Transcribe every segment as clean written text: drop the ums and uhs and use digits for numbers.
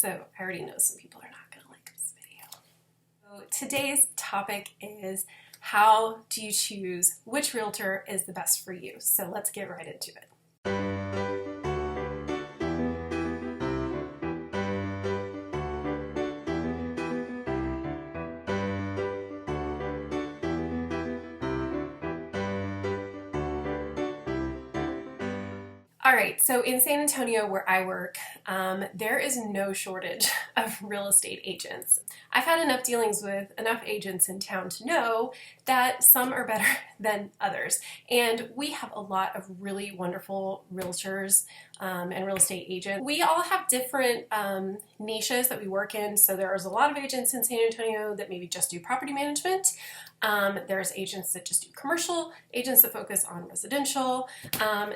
So I already know some people are not going to like this video. So today's topic is, how do you choose which realtor is the best for you? So let's get right into it. All right, so in San Antonio where I work, there is no shortage of real estate agents. I've had enough dealings with enough agents in town to know that some are better than others. And we have a lot of really wonderful realtors and real estate agents. We all have different niches that we work in. So there's a lot of agents in San Antonio that maybe just do property management. There's agents that just do commercial, agents that focus on residential.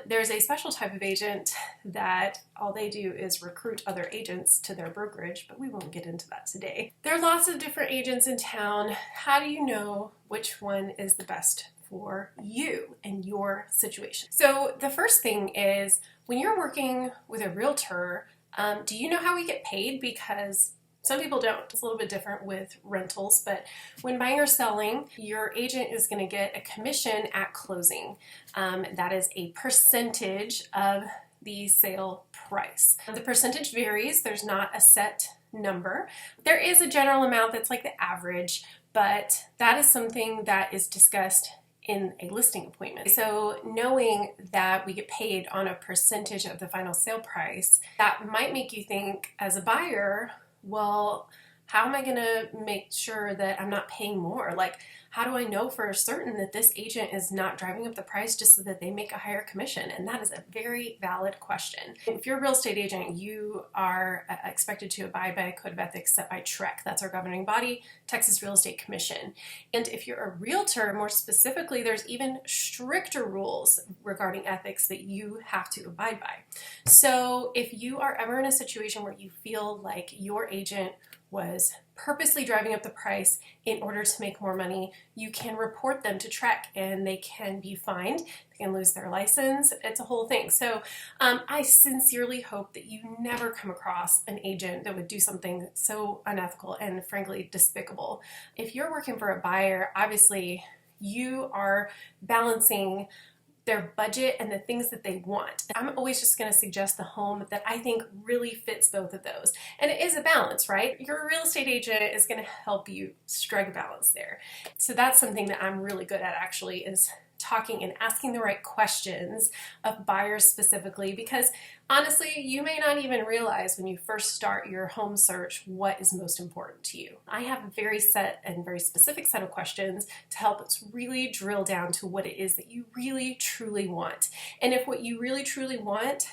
There's a special type of agent that all they do is recruit other agents to their brokerage, but we won't get into that today. There are lots of different agents in town. How do you know which one is the best for you and your situation? So the first thing is, when you're working with a realtor, do you know how we get paid? Because some people don't. It's a little bit different with rentals, but when buying or selling, your agent is going to get a commission at closing. That is a percentage of the sale price. The percentage varies. There's not a set number. There is a general amount that's like the average, but that is something that is discussed in a listing appointment. So knowing that we get paid on a percentage of the final sale price, that might make you think as a buyer, well, how am I going to make sure that I'm not paying more? Like, how do I know for certain that this agent is not driving up the price just so that they make a higher commission? And that is a very valid question. If you're a real estate agent, you are expected to abide by a code of ethics set by TREC. That's our governing body, Texas Real Estate Commission. And if you're a realtor, more specifically, there's even stricter rules regarding ethics that you have to abide by. So if you are ever in a situation where you feel like your agent was purposely driving up the price in order to make more money, you can report them to TREC and they can be fined. They can lose their license. It's a whole thing. So I sincerely hope that you never come across an agent that would do something so unethical and frankly despicable. If you're working for a buyer, obviously you are balancing their budget and the things that they want. I'm always just going to suggest the home that I think really fits both of those. And it is a balance, right? Your real estate agent is going to help you strike a balance there. So that's something that I'm really good at, actually, is talking and asking the right questions of buyers specifically, because honestly, you may not even realize when you first start your home search what is most important to you. I have a very set and very specific set of questions to help us really drill down to what it is that you really truly want. And if what you really truly want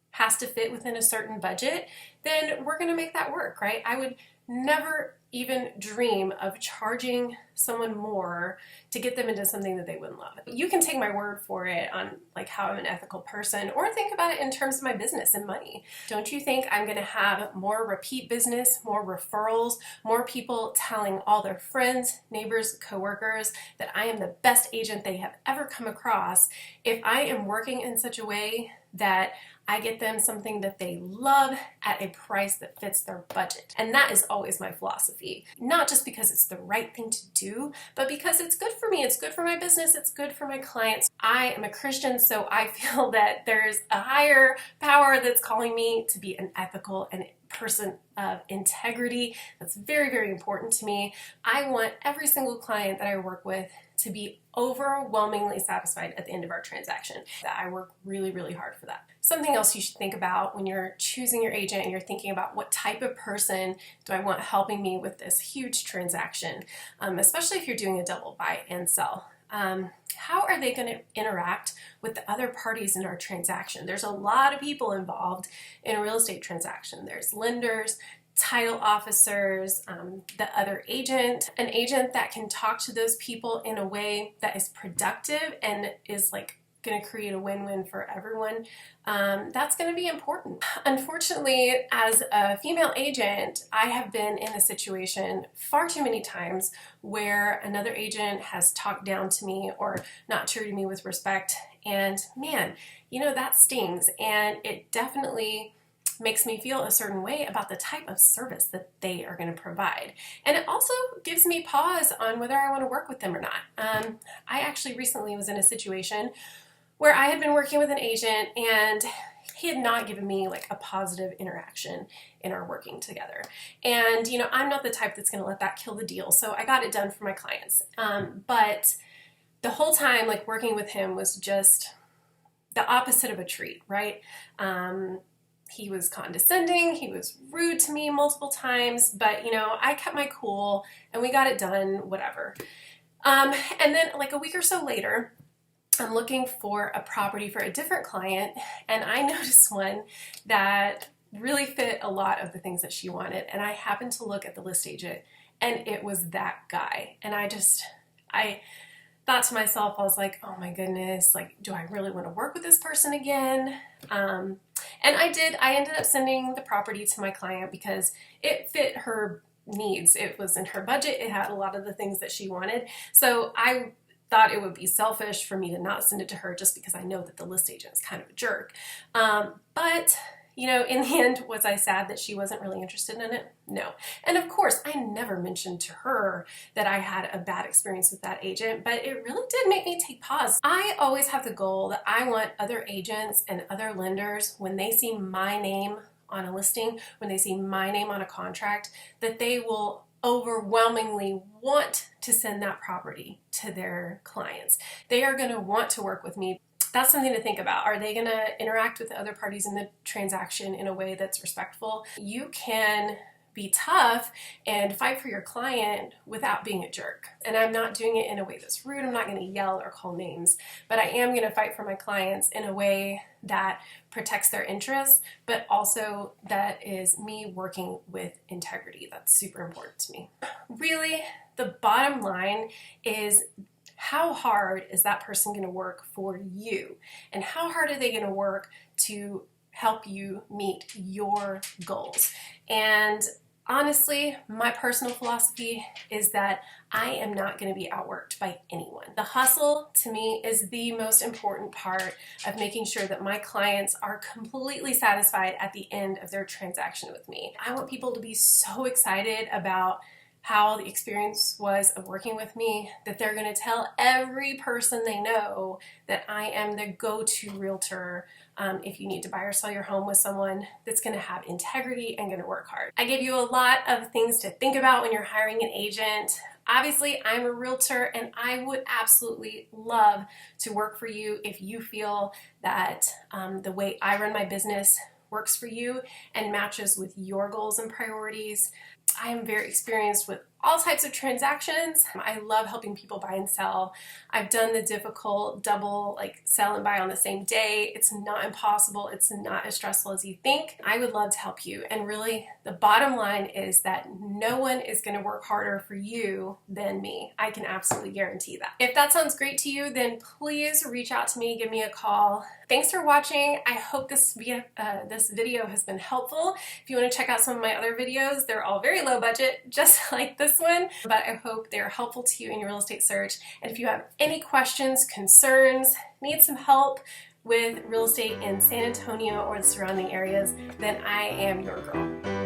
has to fit within a certain budget, then we're going to make that work, right? I would never even dream of charging someone more to get them into something that they wouldn't love. You can take my word for it on like how I'm an ethical person, or think about it in terms of my business and money. Don't you think I'm going to have more repeat business, more referrals, more people telling all their friends, neighbors, coworkers that I am the best agent they have ever come across if I am working in such a way that I get them something that they love at a price that fits their budget? And that is always my philosophy. Not just because it's the right thing to do, but because it's good for me, it's good for my business, it's good for my clients. I am a Christian, so I feel that there's a higher power that's calling me to be an ethical and person of integrity. That's very, very important to me. I want every single client that I work with to be overwhelmingly satisfied at the end of our transaction. I work really, really hard for that. Something else you should think about when you're choosing your agent and you're thinking about what type of person do I want helping me with this huge transaction, especially if you're doing a double buy and sell. How are they going to interact with the other parties in our transaction? There's a lot of people involved in a real estate transaction. There's lenders, title officers, the other agent, an agent that can talk to those people in a way that is productive and is like going to create a win-win for everyone. That's going to be important. Unfortunately, as a female agent, I have been in a situation far too many times where another agent has talked down to me or not treated me with respect, and man, you know, that stings, and it definitely makes me feel a certain way about the type of service that they are going to provide. And it also gives me pause on whether I want to work with them or not. I actually recently was in a situation where I had been working with an agent and he had not given me like a positive interaction in our working together. And, you know, I'm not the type that's going to let that kill the deal. So I got it done for my clients. But the whole time, like working with him was just the opposite of a treat, right? He was condescending, he was rude to me multiple times, but you know, I kept my cool and we got it done, whatever. And then like a week or so later, I'm looking for a property for a different client, and I noticed one that really fit a lot of the things that she wanted. And I happened to look at the list agent, and it was that guy. And I thought to myself, I was like, oh my goodness, like, do I really want to work with this person again? And I did. I ended up sending the property to my client because it fit her needs. It was in her budget. It had a lot of the things that she wanted. So I thought it would be selfish for me to not send it to her just because I know that the list agent is kind of a jerk. But, you know, in the end, was I sad that she wasn't really interested in it? No. And of course, I never mentioned to her that I had a bad experience with that agent, but it really did make me take pause. I always have the goal that I want other agents and other lenders, when they see my name on a listing, when they see my name on a contract, that they will overwhelmingly want to send that property to their clients. They are going to want to work with me. That's something to think about. Are they going to interact with the other parties in the transaction in a way that's respectful? You can be tough and fight for your client without being a jerk. And I'm not doing it in a way that's rude. I'm not going to yell or call names, but I am going to fight for my clients in a way that protects their interests, but also that is me working with integrity. That's super important to me. Really, the bottom line is, how hard is that person going to work for you? And how hard are they going to work to help you meet your goals? And honestly, my personal philosophy is that I am not going to be outworked by anyone. The hustle, to me, is the most important part of making sure that my clients are completely satisfied at the end of their transaction with me. I want people to be so excited about how the experience was of working with me that they're going to tell every person they know that I am the go-to realtor if you need to buy or sell your home with someone that's going to have integrity and going to work hard. I gave you a lot of things to think about when you're hiring an agent. Obviously, I'm a realtor and I would absolutely love to work for you if you feel that the way I run my business works for you and matches with your goals and priorities. I am very experienced with all types of transactions. I love helping people buy and sell. I've done the difficult double, like sell and buy on the same day. It's not impossible. It's not as stressful as you think. I would love to help you. And really, the bottom line is that no one is going to work harder for you than me. I can absolutely guarantee that. If that sounds great to you, then please reach out to me, give me a call. Thanks for watching. I hope this video has been helpful. If you want to check out some of my other videos, they're all very low budget, just like this one, but I hope they're helpful to you in your real estate search. And if you have any questions, concerns, need some help with real estate in San Antonio or the surrounding areas, then I am your girl.